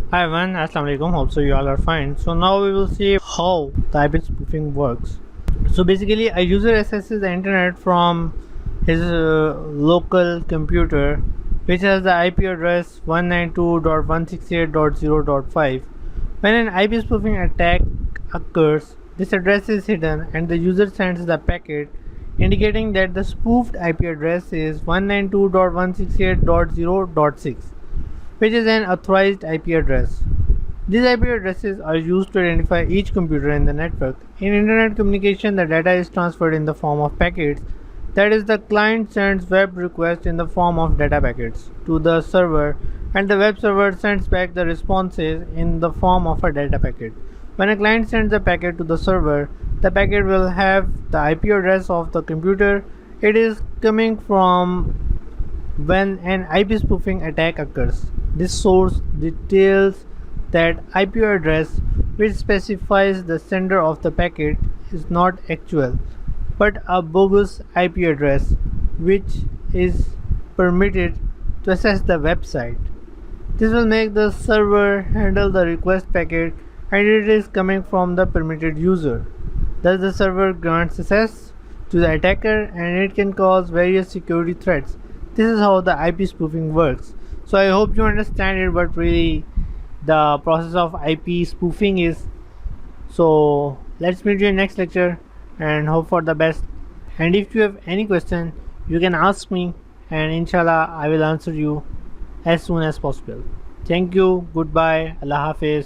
Hi everyone, Assalamu alaikum. Hope so you all are fine. So now we will see how the IP spoofing works. So basically, a user accesses the internet from his local computer, which has the IP address 192.168.0.5. When an IP spoofing attack occurs, this address is hidden and the user sends the packet indicating that the spoofed IP address is 192.168.0.6, which is an authorized IP address. These IP addresses are used to identify each computer in the network. In internet communication, the data is transferred in the form of packets. That is, the client sends web requests in the form of data packets to the server, and the web server sends back the responses in the form of a data packet. When a client sends a packet to the server, the packet will have the IP address of the computer it is coming from when an IP spoofing attack occurs. This source details that IP address, which specifies the sender of the packet, is not actual but a bogus IP address which is permitted to access the website. This will make the server handle the request packet and it is coming from the permitted user. Thus, the server grants access to the attacker and it can cause various security threats. This is how the IP spoofing works. So, I hope you understand it, but really, the process of IP spoofing is. So, let's meet you in next lecture and hope for the best. And if you have any question, you can ask me, and inshallah, I will answer you as soon as possible. Thank you. Goodbye. Allah Hafiz.